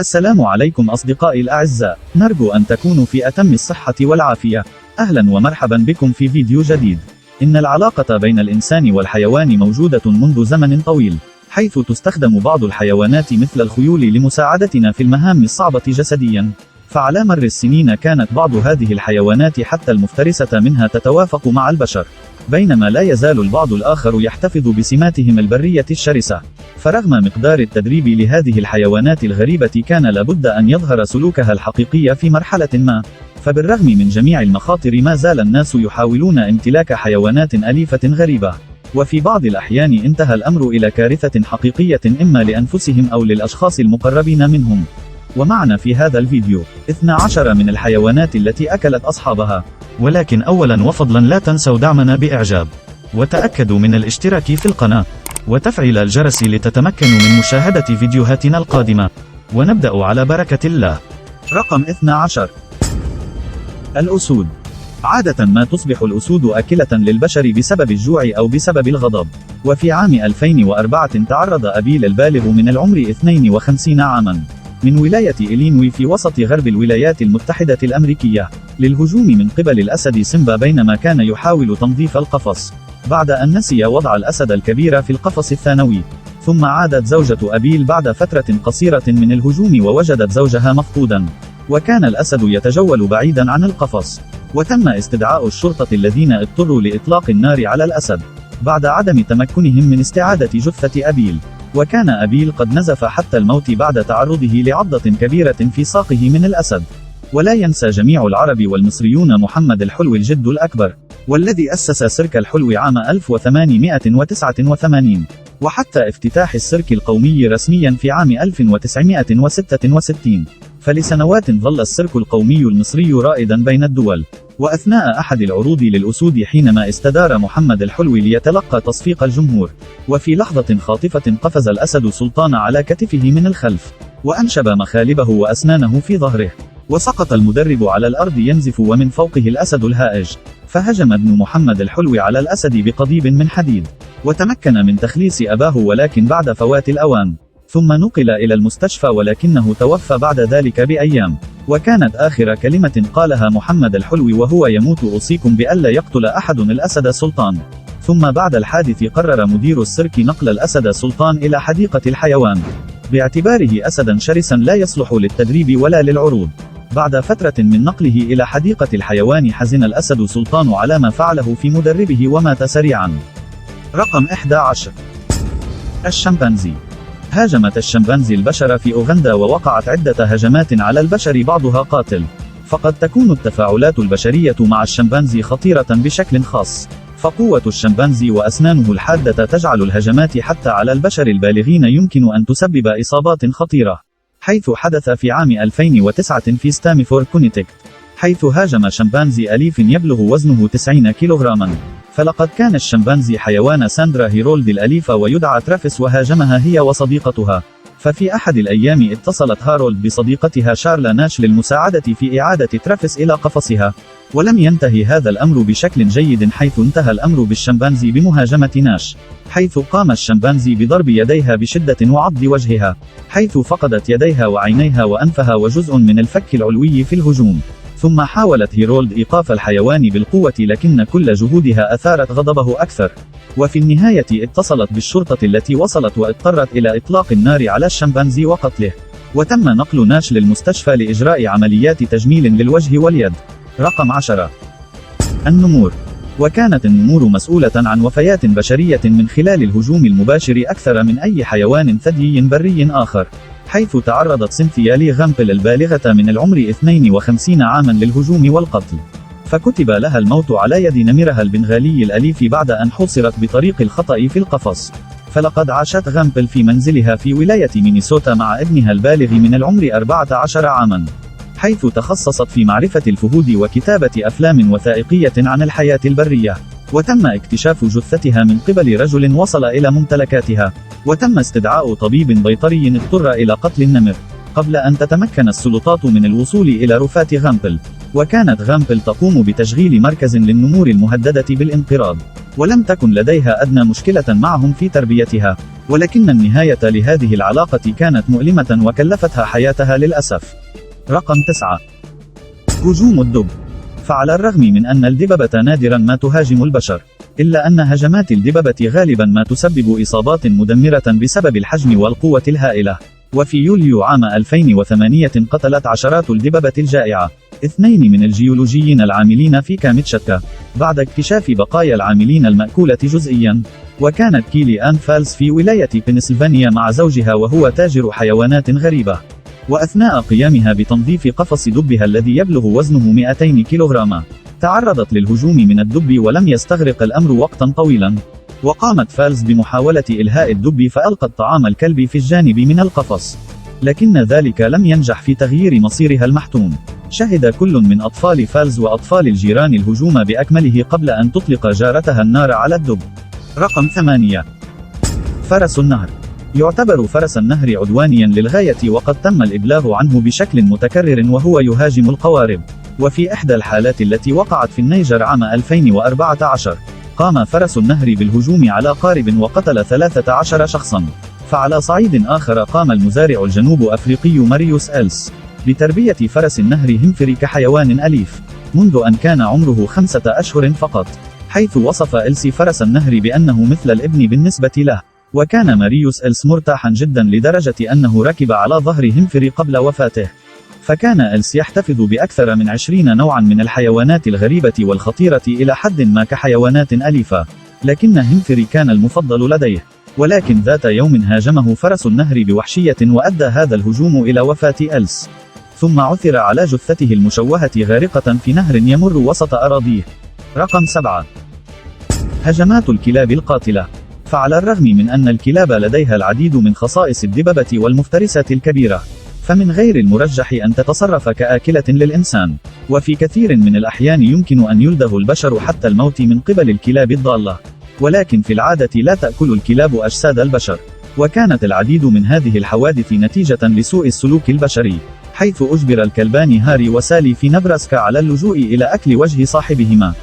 السلام عليكم أصدقائي الأعزاء، نرجو أن تكونوا في أتم الصحة والعافية. أهلا ومرحبا بكم في فيديو جديد. إن العلاقة بين الإنسان والحيوان موجودة منذ زمن طويل، حيث تستخدم بعض الحيوانات مثل الخيول لمساعدتنا في المهام الصعبة جسديا. فعلى مر السنين كانت بعض هذه الحيوانات حتى المفترسة منها تتوافق مع البشر، بينما لا يزال البعض الآخر يحتفظ بسماتهم البرية الشرسة. فرغم مقدار التدريب لهذه الحيوانات الغريبة كان لابد أن يظهر سلوكها الحقيقي في مرحلة ما. فبالرغم من جميع المخاطر ما زال الناس يحاولون امتلاك حيوانات أليفة غريبة، وفي بعض الأحيان انتهى الأمر إلى كارثة حقيقية إما لأنفسهم أو للأشخاص المقربين منهم. ومعنا في هذا الفيديو 12 من الحيوانات التي أكلت أصحابها. ولكن أولا وفضلا لا تنسوا دعمنا بإعجاب، وتأكدوا من الاشتراك في القناة، وتفعيل الجرس لتتمكنوا من مشاهدة فيديوهاتنا القادمة. ونبدأ على بركة الله. رقم 12. الأسود. عادة ما تصبح الأسود أكلة للبشر بسبب الجوع أو بسبب الغضب. وفي عام 2004 تعرض أبيل البالغ من العمر 52 عاما من ولاية إلينوي في وسط غرب الولايات المتحدة الأمريكية للهجوم من قبل الأسد سيمبا بينما كان يحاول تنظيف القفص، بعد أن نسي وضع الأسد الكبير في القفص الثانوي. ثم عادت زوجة أبيل بعد فترة قصيرة من الهجوم ووجدت زوجها مفقودا، وكان الأسد يتجول بعيدا عن القفص. وتم استدعاء الشرطة الذين اضطروا لإطلاق النار على الأسد بعد عدم تمكنهم من استعادة جثة أبيل. وكان أبيل قد نزف حتى الموت بعد تعرضه لعضة كبيرة في ساقه من الأسد. ولا ينسى جميع العرب والمصريون محمد الحلو الجد الأكبر، والذي أسس سيرك الحلو عام 1889، وحتى افتتاح السيرك القومي رسميا في عام 1966. فلسنوات ظل السيرك القومي المصري رائدا بين الدول. وأثناء أحد العروض للأسود حينما استدار محمد الحلو ليتلقى تصفيق الجمهور، وفي لحظة خاطفة قفز الأسد سلطان على كتفه من الخلف، وأنشب مخالبه وأسنانه في ظهره، وسقط المدرب على الأرض ينزف ومن فوقه الأسد الهائج. فهجم ابن محمد الحلو على الأسد بقضيب من حديد، وتمكن من تخليص أباه ولكن بعد فوات الأوان. ثم نقل إلى المستشفى ولكنه توفى بعد ذلك بأيام. وكانت آخر كلمة قالها محمد الحلو وهو يموت: أوصيكم بألا يقتل أحد الأسد سلطان. ثم بعد الحادث قرر مدير السيرك نقل الأسد سلطان إلى حديقة الحيوان، باعتباره أسدا شرسا لا يصلح للتدريب ولا للعروض. بعد فترة من نقله إلى حديقة الحيوان حزن الأسد سلطان على ما فعله في مدربه ومات سريعا. رقم 11. الشمبانزي. هاجمت الشمبانزي البشر في أوغندا، ووقعت عدة هجمات على البشر بعضها قاتل. فقد تكون التفاعلات البشرية مع الشمبانزي خطيرة بشكل خاص، فقوة الشمبانزي وأسنانه الحادة تجعل الهجمات حتى على البشر البالغين يمكن أن تسبب إصابات خطيرة. حيث حدث في عام 2009 في ستامفورد كونيتيكت، حيث هاجم شمبانزي أليف يبلغ وزنه 90 كيلوغراما. فلقد كان الشمبانزي حيوان ساندرا هيرولد الأليفة ويدعى ترافيس، وهاجمها هي وصديقتها. ففي أحد الأيام اتصلت هارولد بصديقتها شارلا ناش للمساعدة في إعادة ترافيس إلى قفصها. ولم ينتهي هذا الأمر بشكل جيد، حيث انتهى الأمر بالشمبانزي بمهاجمة ناش، حيث قام الشمبانزي بضرب يديها بشدة وعض وجهها، حيث فقدت يديها وعينيها وأنفها وجزء من الفك العلوي في الهجوم. ثم حاولت هيرولد إيقاف الحيوان بالقوة، لكن كل جهودها أثارت غضبه أكثر. وفي النهاية اتصلت بالشرطة التي وصلت واضطرت إلى إطلاق النار على الشمبانزي وقتله. وتم نقل ناش للمستشفى لإجراء عمليات تجميل للوجه واليد. رقم 10. النمور. وكانت النمور مسؤولة عن وفيات بشرية من خلال الهجوم المباشر أكثر من أي حيوان ثديي بري آخر، حيث تعرضت سينثيا لي غامبل البالغة من العمر 52 عاما للهجوم والقتل. فكتب لها الموت على يد نمرها البنغالي الأليف بعد أن حوصرت بطريق الخطأ في القفص. فلقد عاشت غامبل في منزلها في ولاية مينيسوتا مع ابنها البالغ من العمر 14 عاما، حيث تخصصت في معرفة الفهود وكتابة أفلام وثائقية عن الحياة البرية. وتم اكتشاف جثتها من قبل رجل وصل إلى ممتلكاتها، وتم استدعاء طبيب بيطري اضطر إلى قتل النمر، قبل أن تتمكن السلطات من الوصول إلى رفاة غامبل. وكانت غامبل تقوم بتشغيل مركز للنمور المهددة بالانقراض، ولم تكن لديها أدنى مشكلة معهم في تربيتها. ولكن النهاية لهذه العلاقة كانت مؤلمة وكلفتها حياتها للأسف. رقم 9. هجوم الدب. فعلى الرغم من أن الدببة نادرا ما تهاجم البشر، إلا أن هجمات الدببة غالبا ما تسبب إصابات مدمرة بسبب الحجم والقوة الهائلة. وفي يوليو عام 2008 قتلت عشرات الدببة الجائعة 2 من الجيولوجيين العاملين في كامتشاتكا بعد اكتشاف بقايا العاملين المأكولة جزئيا. وكانت كيلي آن فالز في ولاية بنسلفانيا مع زوجها وهو تاجر حيوانات غريبة، وأثناء قيامها بتنظيف قفص دبها الذي يبلغ وزنه 200 كيلوغراما، تعرضت للهجوم من الدب ولم يستغرق الأمر وقتا طويلا. وقامت فالز بمحاولة إلهاء الدب فألقت طعام الكلب في الجانب من القفص، لكن ذلك لم ينجح في تغيير مصيرها المحتوم. شهد كل من أطفال فالز وأطفال الجيران الهجوم بأكمله قبل أن تطلق جارتها النار على الدب. رقم 8. فرس النهر. يعتبر فرس النهر عدوانيا للغاية، وقد تم الإبلاغ عنه بشكل متكرر وهو يهاجم القوارب. وفي إحدى الحالات التي وقعت في النيجر عام 2014 قام فرس النهر بالهجوم على قارب وقتل 13 شخصا. فعلى صعيد آخر قام المزارع الجنوب أفريقي ماريوس إلس بتربية فرس النهر همفري كحيوان أليف منذ أن كان عمره 5 أشهر فقط، حيث وصف إلس فرس النهر بأنه مثل الابن بالنسبة له. وكان ماريوس إلس مرتاحا جدا لدرجة أنه ركب على ظهر همفري قبل وفاته. فكان إلس يحتفظ بأكثر من 20 نوعا من الحيوانات الغريبة والخطيرة إلى حد ما كحيوانات أليفة، لكن همفري كان المفضل لديه. ولكن ذات يوم هاجمه فرس النهر بوحشية وأدى هذا الهجوم إلى وفاة إلس، ثم عثر على جثته المشوهة غارقة في نهر يمر وسط أراضيه. رقم 7. هجمات الكلاب القاتلة. فعلى الرغم من أن الكلاب لديها العديد من خصائص الدببة والمفترسات الكبيرة، فمن غير المرجح أن تتصرف كآكلة للإنسان، وفي كثير من الأحيان يمكن أن يلدغ البشر حتى الموت من قبل الكلاب الضالة. ولكن في العادة لا تأكل الكلاب أجساد البشر. وكانت العديد من هذه الحوادث نتيجة لسوء السلوك البشري، حيث أجبر الكلبان هاري وسالي في نبراسكا على اللجوء إلى أكل وجه صاحبهما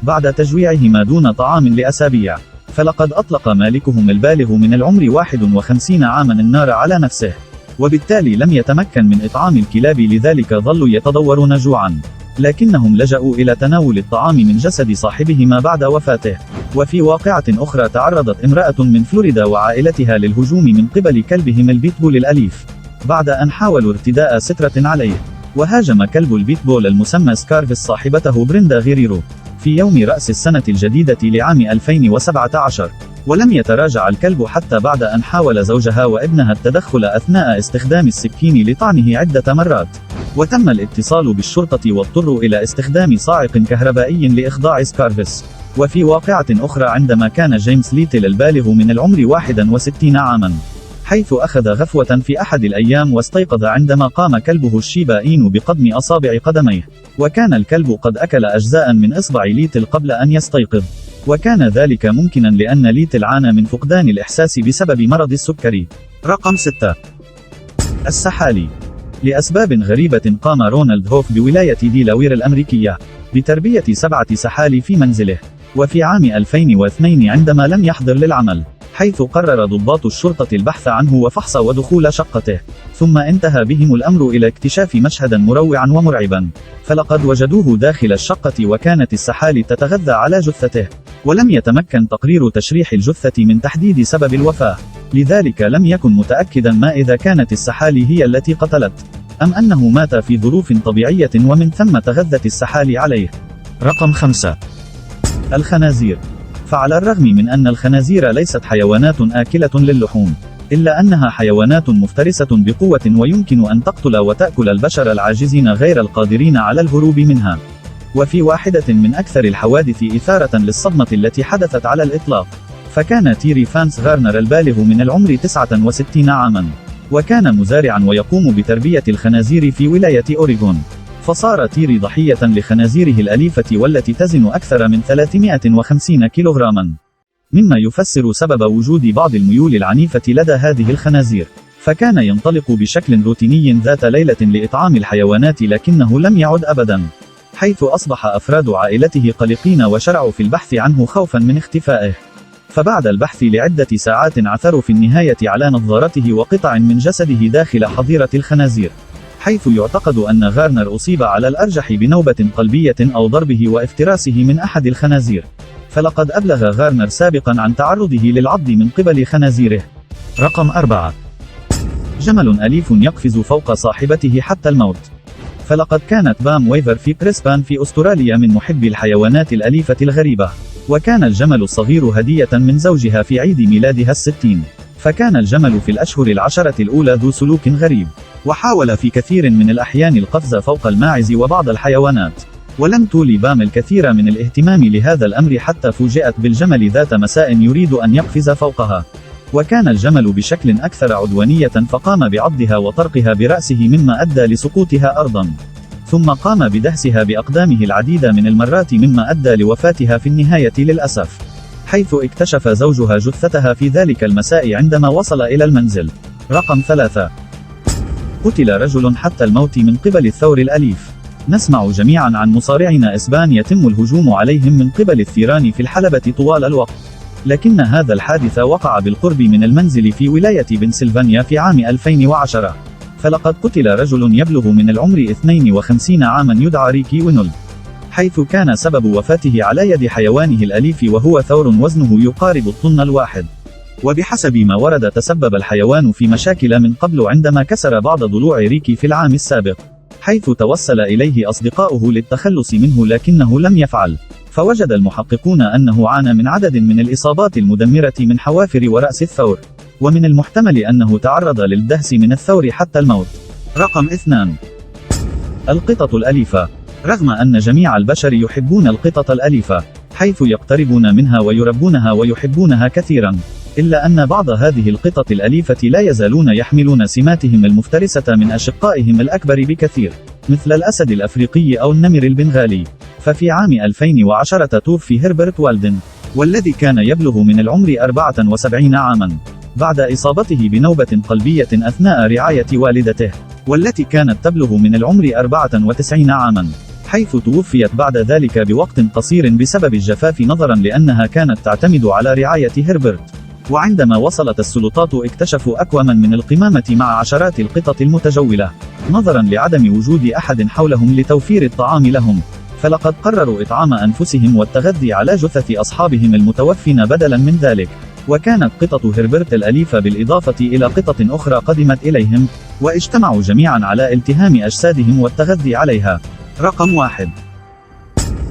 بعد تجويعهما دون طعام لأسابيع. فلقد أطلق مالكهم البالغ من العمر 51 عاما النار على نفسه، وبالتالي لم يتمكن من إطعام الكلاب، لذلك ظلوا يتضورون جوعا، لكنهم لجأوا إلى تناول الطعام من جسد صاحبهما بعد وفاته. وفي واقعة أخرى تعرضت امرأة من فلوريدا وعائلتها للهجوم من قبل كلبهم البيتبول الأليف بعد أن حاولوا ارتداء سترة عليه. وهاجم كلب البيتبول المسمى سكارفيس صاحبته بريندا غيريرو في يوم رأس السنة الجديدة لعام 2017، ولم يتراجع الكلب حتى بعد أن حاول زوجها وابنها التدخل أثناء استخدام السكين لطعنه عدة مرات. وتم الاتصال بالشرطة واضطروا إلى استخدام صاعق كهربائي لإخضاع سكارفيس. وفي واقعة أخرى عندما كان جيمس ليتل البالغ من العمر 61 عاما، حيث أخذ غفوة في أحد الأيام واستيقظ عندما قام كلبه الشيبا إينو بقضم أصابع قدميه، وكان الكلب قد أكل أجزاء من إصبع ليتل قبل أن يستيقظ. وكان ذلك ممكنا لأن ليتل عانى من فقدان الإحساس بسبب مرض السكري. رقم 6. السحالي. لأسباب غريبة قام رونالد هوف بولاية ديلاوير الأمريكية بتربية 7 سحالي في منزله. وفي عام 2002 عندما لم يحضر للعمل، حيث قرر ضباط الشرطة البحث عنه وفحص ودخول شقته، ثم انتهى بهم الأمر إلى اكتشاف مشهدا مروعا ومرعبا. فلقد وجدوه داخل الشقة وكانت السحالي تتغذى على جثته، ولم يتمكن تقرير تشريح الجثة من تحديد سبب الوفاة، لذلك لم يكن متأكدا ما إذا كانت السحالي هي التي قتلت أم أنه مات في ظروف طبيعية ومن ثم تغذت السحالي عليه. رقم 5. الخنازير. فعلى الرغم من أن الخنازير ليست حيوانات آكلة للحوم، إلا أنها حيوانات مفترسة بقوة ويمكن أن تقتل وتأكل البشر العاجزين غير القادرين على الهروب منها. وفي واحدة من أكثر الحوادث إثارة للصدمة التي حدثت على الإطلاق، فكان تيري فانس غارنر البالغ من العمر 69 عاما، وكان مزارعا ويقوم بتربية الخنازير في ولاية أوريغون. فصار تيري ضحية لخنازيره الأليفة والتي تزن أكثر من 350 كيلوغراما، مما يفسر سبب وجود بعض الميول العنيفة لدى هذه الخنازير. فكان ينطلق بشكل روتيني ذات ليلة لإطعام الحيوانات، لكنه لم يعد أبدا، حيث أصبح أفراد عائلته قلقين وشرعوا في البحث عنه خوفا من اختفائه. فبعد البحث لعدة ساعات عثروا في النهاية على نظارته وقطع من جسده داخل حظيرة الخنازير، حيث يعتقد أن غارنر أصيب على الأرجح بنوبة قلبية أو ضربه وافتراسه من أحد الخنازير، فلقد أبلغ غارنر سابقا عن تعرضه للعض من قبل خنازيره. رقم 4. جمل أليف يقفز فوق صاحبته حتى الموت. فلقد كانت بام ويفر في بريسبان في أستراليا من محبي الحيوانات الأليفة الغريبة، وكان الجمل الصغير هدية من زوجها في عيد ميلادها 60. فكان الجمل في الأشهر 10 الأولى ذو سلوك غريب، وحاول في كثير من الأحيان القفز فوق الماعز وبعض الحيوانات، ولم تولي بام الكثير من الاهتمام لهذا الأمر حتى فوجئت بالجمل ذات مساء يريد أن يقفز فوقها، وكان الجمل بشكل أكثر عدوانية فقام بعضها وطرقها برأسه مما أدى لسقوطها أرضا، ثم قام بدهسها بأقدامه العديد من المرات مما أدى لوفاتها في النهاية للأسف، حيث اكتشف زوجها جثتها في ذلك المساء عندما وصل إلى المنزل. رقم 3. قتل رجل حتى الموت من قبل الثور الأليف. نسمع جميعا عن مصارعين إسبان يتم الهجوم عليهم من قبل الثيران في الحلبة طوال الوقت، لكن هذا الحادث وقع بالقرب من المنزل في ولاية بنسلفانيا في عام 2010. فلقد قتل رجل يبلغ من العمر 52 عاما يدعى ريكي وينولد، حيث كان سبب وفاته على يد حيوانه الأليف وهو ثور وزنه يقارب الطن الواحد. وبحسب ما ورد تسبب الحيوان في مشاكل من قبل عندما كسر بعض ضلوع ريكي في العام السابق، حيث توسل إليه أصدقاؤه للتخلص منه لكنه لم يفعل. فوجد المحققون أنه عانى من عدد من الإصابات المدمرة من حوافر ورأس الثور، ومن المحتمل أنه تعرض للدهس من الثور حتى الموت. رقم 2. القطط الأليفة. رغم أن جميع البشر يحبون القطط الأليفة، حيث يقتربون منها ويربونها ويحبونها كثيرا، إلا أن بعض هذه القطط الأليفة لا يزالون يحملون سماتهم المفترسة من أشقائهم الأكبر بكثير، مثل الأسد الأفريقي أو النمر البنغالي. ففي عام 2010 توفي هربرت والدن، والذي كان يبلغ من العمر 74 عاما، بعد إصابته بنوبة قلبية أثناء رعاية والدته، والتي كانت تبلغ من العمر 94 عاما، حيث توفيت بعد ذلك بوقت قصير بسبب الجفاف نظرا لأنها كانت تعتمد على رعاية هربرت. وعندما وصلت السلطات اكتشفوا أكواما من القمامة مع عشرات القطط المتجولة، نظرا لعدم وجود أحد حولهم لتوفير الطعام لهم، فلقد قرروا إطعام أنفسهم والتغذي على جثث أصحابهم المتوفين بدلا من ذلك. وكانت قطط هربرت الأليفة بالإضافة إلى قطط أخرى قدمت إليهم، واجتمعوا جميعا على التهام أجسادهم والتغذي عليها. رقم 1.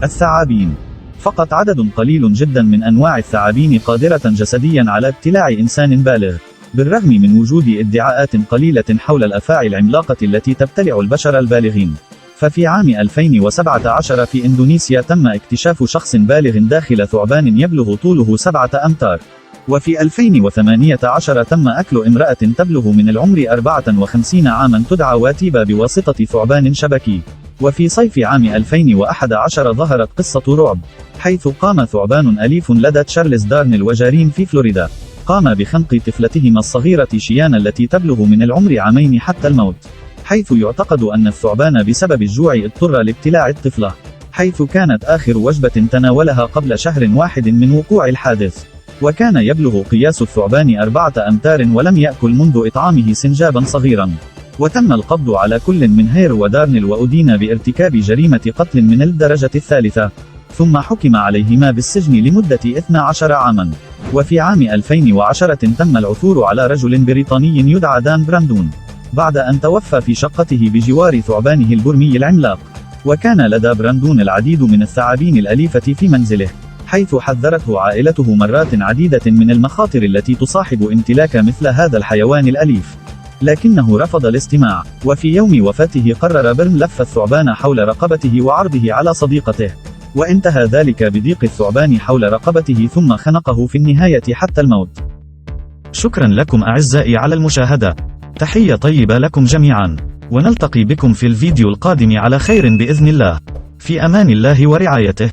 الثعابين. فقط عدد قليل جدا من أنواع الثعابين قادرة جسديا على ابتلاع إنسان بالغ، بالرغم من وجود ادعاءات قليلة حول الأفاعي العملاقة التي تبتلع البشر البالغين. ففي عام 2017 في إندونيسيا تم اكتشاف شخص بالغ داخل ثعبان يبلغ طوله 7 أمتار. وفي 2018 تم أكل امرأة تبلغ من العمر 54 عاما تدعى واتيبا بواسطة ثعبان شبكي. وفي صيف عام 2011 ظهرت قصة رعب، حيث قام ثعبان أليف لدى تشارلز دارنيل وجارين في فلوريدا، قام بخنق طفلتهما الصغيرة شيانا التي تبلغ من العمر 2 عام حتى الموت، حيث يعتقد أن الثعبان بسبب الجوع اضطر لابتلاع الطفلة، حيث كانت آخر وجبة تناولها قبل شهر واحد من وقوع الحادث. وكان يبلغ قياس الثعبان 4 أمتار ولم يأكل منذ إطعامه سنجابا صغيرا. وتم القبض على كل من هير ودارنيل وأدين بارتكاب جريمة قتل من الدرجة الثالثة، ثم حكم عليهما بالسجن لمدة 12 عاما. وفي عام 2010 تم العثور على رجل بريطاني يدعى دان براندون، بعد أن توفى في شقته بجوار ثعبانه البرمي العملاق. وكان لدى براندون العديد من الثعابين الأليفة في منزله، حيث حذرته عائلته مرات عديدة من المخاطر التي تصاحب امتلاك مثل هذا الحيوان الأليف، لكنه رفض الاستماع. وفي يوم وفاته قرر برن لف الثعبان حول رقبته وعرضه على صديقته، وانتهى ذلك بضيق الثعبان حول رقبته ثم خنقه في النهاية حتى الموت. شكرا لكم أعزائي على المشاهدة، تحية طيبة لكم جميعا، ونلتقي بكم في الفيديو القادم على خير بإذن الله، في أمان الله ورعايته.